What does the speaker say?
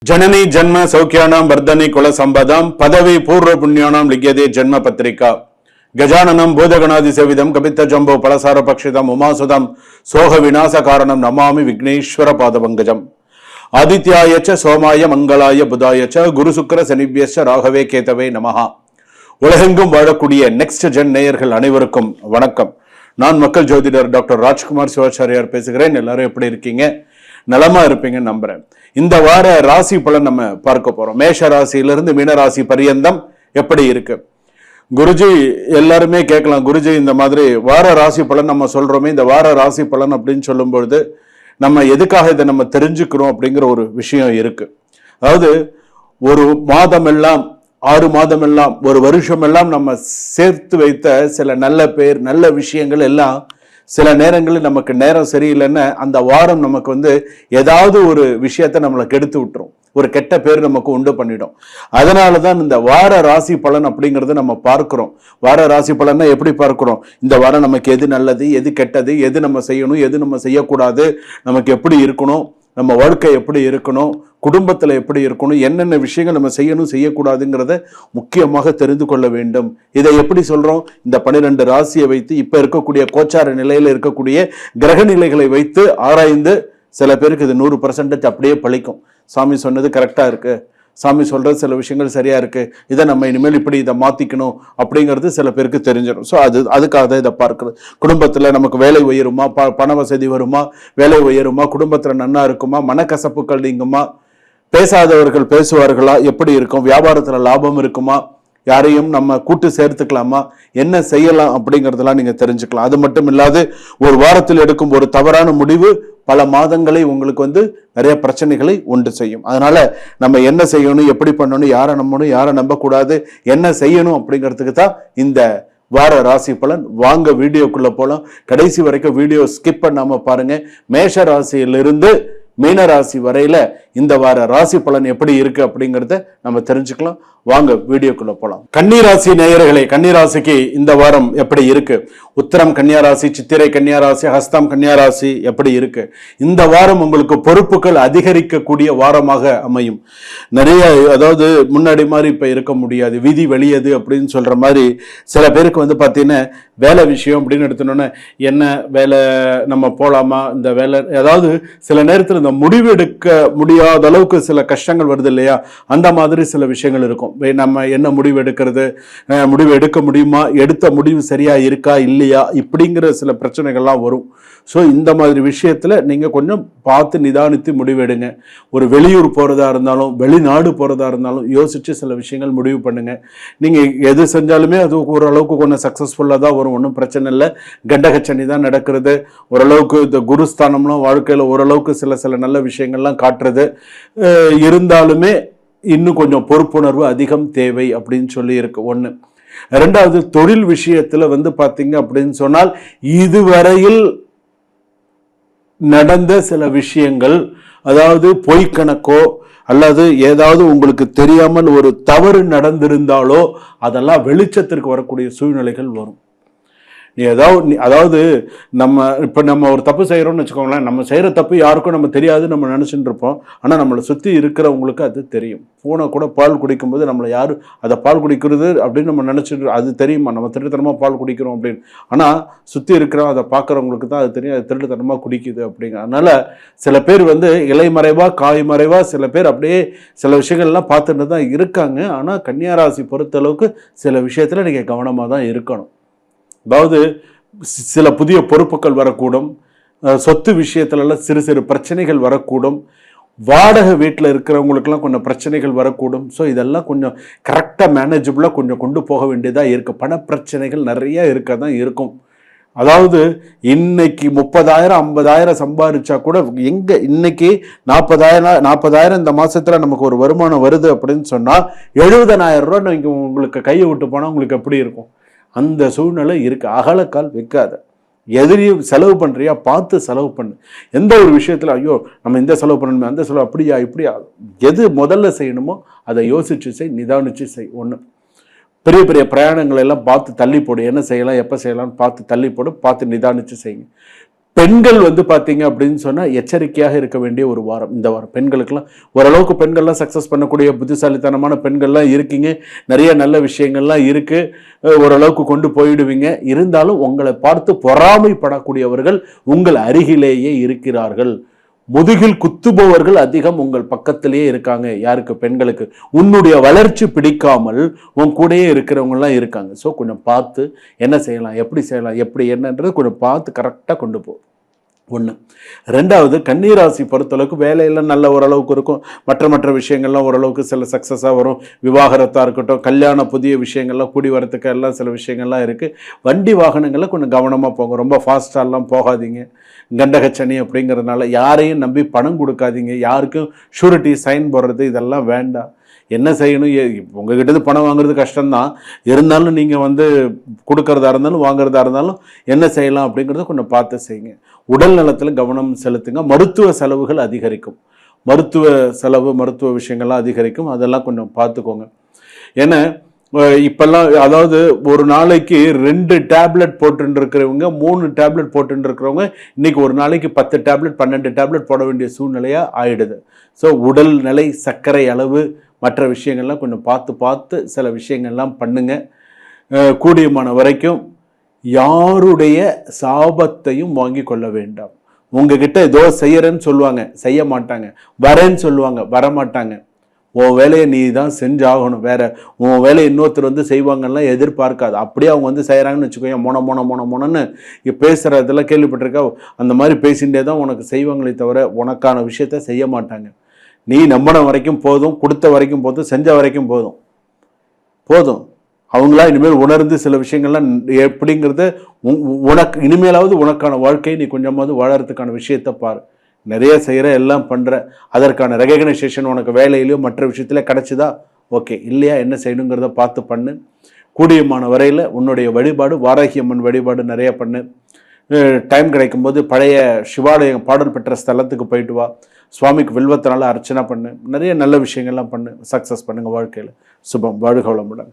जननी जन्म सौख्यानां वर्धनी कुल संपदां पदवी पूर्व पुण्यानां लिख्यते जन्म पत्रिका गजाननं भूतगणादिसेवितं कपित्त जम्बो फलसार पक्षितम् उमासुतं सोह विनाश कारणं नमामि विघ्नेश्वर पादपङ्कजम् आदित्याय च सोमाय मंगलाय बुधाय च गुरु शुक्र शनिभ्यश्च राघवे केतवे நமஹ. உலகெங்கும் வாழக்கூடிய நெக்ஸ்ட் ஜென் நேயர்கள் அனைவருக்கும் வணக்கம். நான் மக்கள் ஜோதிடர் டாக்டர் ராஜ்குமார் சிவாச்சாரியார் பேசுகிறேன். எல்லாரும் எப்படி இருக்கீங்க? நலமா இருப்பீங்கன்னு நம்புறேன். இந்த வார ராசி பலன் நம்ம பார்க்க போறோம். மேஷ ராசியிலிருந்து மீன ராசி பரியந்தம் எப்படி இருக்கு. குருஜி எல்லாருமே கேட்கலாம், குருஜி இந்த மாதிரி வார ராசி பலன் நம்ம சொல்றோமே, இந்த வார ராசி பலன் அப்படின்னு சொல்லும் பொழுது நம்ம எதுக்காக இதை நம்ம தெரிஞ்சுக்கிறோம் அப்படிங்கிற ஒரு விஷயம் இருக்கு. அதாவது ஒரு மாதம் எல்லாம் 6 மாதம் எல்லாம் ஒரு வருஷம் எல்லாம் நம்ம சேர்த்து வைத்த சில நல்ல பேர் நல்ல விஷயங்கள் எல்லாம் சில நேரங்களில் நமக்கு நேரம் சரியில்லைன்னு அந்த வாரம் நமக்கு ஏதாவது ஒரு விஷயத்த நம்மளை கெடுத்து விட்டுரும், ஒரு கெட்ட பேர் நமக்கு உண்டு பண்ணிடும். அதனாலதான் இந்த வார ராசி பலன் அப்படிங்கறத நம்ம பார்க்கிறோம். வார ராசி பலன்னா எப்படி பார்க்கிறோம்? இந்த வாரம் நமக்கு எது நல்லது, எது கெட்டது, எது நம்ம செய்யணும், எது நம்ம செய்யக்கூடாது, நமக்கு எப்படி இருக்கணும், நம்ம வாழ்க்கை எப்படி இருக்கணும், குடும்பத்துல எப்படி இருக்கணும், என்னென்ன விஷயங்கள் நம்ம செய்யணும் செய்யக்கூடாதுங்கிறத முக்கியமாக தெரிந்து கொள்ள வேண்டும். இதை எப்படி சொல்றோம்? இந்த 12 ராசியை வைத்து இப்ப இருக்கக்கூடிய கோச்சார நிலையில இருக்கக்கூடிய கிரக நிலைகளை வைத்து ஆராய்ந்து சில பேருக்கு இது 100% அப்படியே பழிக்கும். சாமி சொன்னது கரெக்டா இருக்கு, சாமி சொல்றது சில விஷயங்கள் சரியா இருக்கு, இதை நம்ம இனிமேல் இப்படி இதை மாத்திக்கணும் அப்படிங்கிறது சில பேருக்கு தெரிஞ்சிடும். ஸோ அதுக்காக தான் இதை பார்க்கிறது. குடும்பத்துல நமக்கு வேலை உயருமா, பண வசதி வருமா, வேலை உயருமா, குடும்பத்துல நன்னா இருக்குமா, மனக்கசப்புகள் நீங்குமா, பேசாதவர்கள் பேசுவார்களா, எப்படி இருக்கும், வியாபாரத்துல லாபம் இருக்குமா, யாரையும் நம்ம கூட்டு சேர்த்துக்கலாமா, என்ன செய்யலாம் அப்படிங்கிறதெல்லாம் நீங்க தெரிஞ்சுக்கலாம். அது மட்டும் இல்லாது ஒரு வாரத்தில் எடுக்கும் ஒரு தவறான முடிவு பல மாதங்களை உங்களுக்கு நிறைய பிரச்சனைகளை உண்டு செய்யும். அதனால நம்ம என்ன செய்யணும், எப்படி பண்ணணும், யாரை நம்பணும், யாரை நம்பக்கூடாது, என்ன செய்யணும் அப்படிங்கிறதுக்கு தான் இந்த வார ராசி பலன். வாங்க வீடியோக்குள்ள போலாம். கடைசி வரைக்கும் வீடியோ ஸ்கிப் பண்ணாம பாருங்க. மேஷ ராசியிலிருந்து மீன ராசி வரையில இந்த வார ராசி பலன் எப்படி இருக்கு அப்படிங்கறத நம்ம தெரிஞ்சுக்கலாம். வாங்க வீடியோக்குள்ள போலாம். கன்னிராசி நேயர்களே, கன்னிராசிக்கு இந்த வாரம் எப்படி இருக்கு? உத்திரம் கன்னியாராசி, சித்திரை கன்னியாராசி, ஹஸ்தம் கன்னியாராசி எப்படி இருக்கு? இந்த வாரம் உங்களுக்கு பொறுப்புகள் அதிகரிக்கக்கூடிய வாரமாக அமையும். நிறைய, அதாவது முன்னாடி மாதிரி இப்ப இருக்க முடியாது, விதி வெளியது அப்படின்னு சொல்ற மாதிரி சில பேருக்கு பாத்தீங்கன்னா வேலை விஷயம் அப்படின்னு எடுத்தோன்னே என்ன வேலை நம்ம போலாமா, இந்த வேலை, அதாவது சில நேரத்தில் இந்த முடிவு எடுக்க முடியாத அளவுக்கு சில கஷ்டங்கள் வருது இல்லையா, அந்த மாதிரி சில விஷயங்கள் இருக்கும். நம்ம என்ன முடிவு எடுக்கிறது, முடிவு எடுக்க முடியுமா, எடுத்த முடிவு சரியா இருக்கா இல்லையா, இப்படிங்கிற சில பிரச்சனைகள்லாம் வரும். ஸோ இந்த மாதிரி விஷயத்துல நீங்க கொஞ்சம் பார்த்து நிதானித்து முடிவெடுங்க. ஒரு வெளியூர் போறதா இருந்தாலும் வெளிநாடு போறதா இருந்தாலும் யோசிச்சு சில விஷயங்கள் முடிவு பண்ணுங்க. நீங்க எது செஞ்சாலுமே அது ஓரளவுக்கு கொஞ்சம் சக்சஸ்ஃபுல்லா தான் வரும், ஒன்றும் பிரச்சனை இல்லை. கண்டகச்சனி தான் நடக்கிறது. ஓரளவுக்கு இந்த குருஸ்தானம்லாம் வாழ்க்கையில ஓரளவுக்கு சில நல்ல விஷயங்கள்லாம் காட்டுறது. இருந்தாலுமே இன்னும் கொஞ்சம் பொறுப்புணர்வு அதிகம் தேவை அப்படின்னு சொல்லி இருக்கு. ஒண்ணு. ரெண்டாவது, தொழில் விஷயத்துல பாத்தீங்க அப்படின்னு சொன்னால் இதுவரையில் நடந்த சில விஷயங்கள், அதாவது பொய்க்கணக்கோ அல்லது ஏதாவது உங்களுக்கு தெரியாமல் ஒரு தவறு நடந்திருந்தாலோ அதெல்லாம் வெளிச்சத்திற்கு வரக்கூடிய சூழ்நிலைகள் வரும். அதாவது நம்ம ஒரு தப்பு செய்யறோம்னு வச்சுக்கோங்களேன், நம்ம செய்யற தப்பு யாருக்கும் நம்ம தெரியாது, நம்ம நினைச்சுட்டு இருப்போம். ஆனா நம்மளை சுத்தி இருக்கிறவங்களுக்கு அது தெரியும். பூனை கூட பால் குடிக்கும் போது நம்மளை யாரு அதை பால் குடிக்கிறது அப்படின்னு நம்ம நினைச்சிட்டு, அது தெரியுமா நம்ம திருட்டுத்தனமா பால் குடிக்கிறோம் அப்படின்னு. ஆனா சுத்தி இருக்கிறோம் அதை பாக்குறவங்களுக்கு தான் அது தெரியும், அது திருட்டுத்தனமா குடிக்குது அப்படிங்க. அதனால சில பேர் இலைமறைவா காய்மறைவா சில பேர் அப்படியே சில விஷயங்கள்லாம் பார்த்துட்டு தான் இருக்காங்க. ஆனா கன்னியாராசி பொறுத்த அளவுக்கு சில விஷயத்துல நீங்க கவனமா தான் இருக்கணும். அதாவது சில புதிய பொறுப்புகள் வரக்கூடும், சொத்து விஷயத்துலலாம் சிறு பிரச்சனைகள் வரக்கூடும், வாடகை வீட்டில் இருக்கிறவங்களுக்கெல்லாம் கொஞ்சம் பிரச்சனைகள் வரக்கூடும். ஸோ இதெல்லாம் கொஞ்சம் கரெக்டாக மேனேஜபிளாக கொஞ்சம் கொண்டு போக வேண்டியதாக இருக்குது. பண பிரச்சனைகள் நிறைய இருக்க தான் இருக்கும். அதாவது இன்னைக்கு 30,000 50,000 சம்பாதிச்சா கூட இன்னைக்கு 40,000 இந்த மாசத்துல நமக்கு ஒரு வருமானம் வருது அப்படின்னு சொன்னா 70,000 ரூபா நீங்க உங்களுக்கு கையை விட்டு போனா உங்களுக்கு எப்படி இருக்கும்? அந்த சூழ்நிலை இருக்கு. அகலக்கால் வைக்காத. எதிரியும் செலவு பண்றியா பார்த்து செலவு பண்ணு. எந்த ஒரு விஷயத்துல ஐயோ நம்ம இந்த செலவு பண்ணணுமே, அந்த செலவு அப்படியா இப்படியா, எது முதல்ல செய்யணுமோ அதை யோசிச்சு செய், நிதானிச்சு செய். ஒண்ணு. பெரிய பெரிய பிரயாணங்களை எல்லாம் பார்த்து தள்ளி போடு. என்ன செய்யலாம் எப்ப செய்யலாம்னு பார்த்து தள்ளி போடு, பார்த்து நிதானிச்சு செய்யுங்க. பெண்கள் வந்து பார்த்தீங்க அப்படின்னு சொன்னால் எச்சரிக்கையாக இருக்க வேண்டிய ஒரு வாரம் இந்த வாரம். பெண்களுக்கெல்லாம் ஓரளவுக்கு பெண்கள்லாம் சக்ஸஸ் பண்ணக்கூடிய புத்திசாலித்தனமான பெண்கள்லாம் இருக்கீங்க. நிறைய நல்ல விஷயங்கள்லாம் இருக்குது. ஓரளவுக்கு கொண்டு போயிடுவீங்க. இருந்தாலும் உங்களை பார்த்து பொறாமைப்படக்கூடியவர்கள் உங்கள் அருகிலேயே இருக்கிறார்கள். முதுகில் குத்துபவர்கள் அதிகம் உங்கள் பக்கத்திலேயே இருக்காங்க. யாருக்கு? பெண்களுக்கு. உன்னுடைய வளர்ச்சி பிடிக்காமல் உன் கூடயே இருக்கிறவங்கலாம் இருக்காங்க. ஸோ கொஞ்சம் பார்த்து என்ன செய்யலாம், எப்படி செய்யலாம், எப்படி என்னன்றது கொஞ்சம் பார்த்து கரெக்டாக கொண்டு போ. ஒன்று. ரெண்டாவது, கன்னிராசி பொறுத்தளவுக்கு வேலையெல்லாம் நல்ல ஓரளவுக்கு இருக்கும். மற்ற விஷயங்கள்லாம் ஓரளவுக்கு சில சக்ஸஸாக வரும். விவாகரத்தாக இருக்கட்டும், கல்யாண புதிய விஷயங்கள்லாம் கூடி வரத்துக்கு எல்லாம் சில விஷயங்கள்லாம் இருக்குது. வண்டி வாகனங்களில் கொஞ்சம் கவனமாக போங்க. ரொம்ப ஃபாஸ்ட்டாலாம் போகாதீங்க. கண்டகச்சனி அப்படிங்கிறதுனால யாரையும் நம்பி பணம் கொடுக்காதீங்க. யாருக்கும் ஷூரிட்டி சைன் போடுறது இதெல்லாம் வேண்டாம். என்ன செய்யணும், உங்ககிட்ட பணம் வாங்குறது கஷ்டம்தான். இருந்தாலும் நீங்கள் வந்து கொடுக்கறதா இருந்தாலும் வாங்குறதா இருந்தாலும் என்ன செய்யலாம் அப்படிங்கிறத கொஞ்சம் பார்த்து செய்யுங்க. உடல் நலத்தில் கவனம் செலுத்துங்க. மருத்துவ செலவுகள் அதிகரிக்கும். மருத்துவ விஷயங்கள்லாம் அதிகரிக்கும். அதெல்லாம் கொஞ்சம் பார்த்துக்கோங்க. ஏன்னா இப்பெல்லாம் அதாவது ஒரு நாளைக்கு 2 டேப்லெட் போட்டு இருக்கிறவங்க 3 டேப்லெட் போட்டு இருக்கிறவங்க இன்னைக்கு ஒரு நாளைக்கு 10 டேப்லெட் 12 டேப்லெட் போட வேண்டிய சூழ்நிலையாக ஆயிடுது. ஸோ உடல் நிலை, சர்க்கரை அளவு, மற்ற விஷயங்கள்லாம் கொஞ்சம் பார்த்து சில விஷயங்கள்லாம் பண்ணுங்க. கூடியமான வரைக்கும் யாருடைய சாபத்தையும் வாங்கி கொள்ள வேண்டாம். உங்ககிட்ட ஏதோ செய்யறேன்னு சொல்லுவாங்க, செய்ய மாட்டாங்க. வரேன்னு சொல்லுவாங்க, வரமாட்டாங்க. உன் வேலையை நீ தான் செஞ்சாகணும். வேற உன் வேலையை இன்னொருத்தர் வந்து செய்வாங்கலாம் எதிர்பார்க்காது. அப்படியே அவங்க வந்து செய்கிறாங்கன்னு வச்சுக்கோங்க, மொனன்னு பேசுகிறதெல்லாம் கேள்விப்பட்டிருக்கா? அந்த மாதிரி பேசிகிட்டே தான் உனக்கு செய்வாங்களே தவிர உனக்கான விஷயத்த செய்ய மாட்டாங்க. நீ நம்பின வரைக்கும் போதும், கொடுத்த வரைக்கும் போதும், செஞ்ச வரைக்கும் போதும். அவங்களா இனிமேல் உணர்ந்து சில விஷயங்கள்லாம் எப்படிங்கிறத உனக்கு இனிமேலாவது உனக்கான வாழ்க்கையை நீ கொஞ்சமாவது வாழறதுக்கான விஷயத்தை பாரு. நிறைய செய்கிற, எல்லாம் பண்ணுற, அதற்கான ரெகக்னைசேஷன் உனக்கு வேலையிலையோ மற்ற விஷயத்தில் கிடச்சிதா? ஓகே. இல்லையா? என்ன செய்யணுங்கிறத பார்த்து பண்ணு. கூடியமான வரையில் உன்னுடைய வழிபாடு, வாராகி அம்மன் வழிபாடு நிறைய பண்ணு. டைம் கிடைக்கும்போது பழைய சிவாலயம் பாடல் பெற்ற ஸ்தலத்துக்கு போயிட்டு வா. சுவாமிக்கு வில்வத்தினால அர்ச்சனை பண்ணு. நிறைய நல்ல விஷயங்கள்லாம் பண்ணு. சக்ஸஸ் பண்ணுங்கள் வாழ்க்கையில். சுபம். வாழ்க வளமுடன்.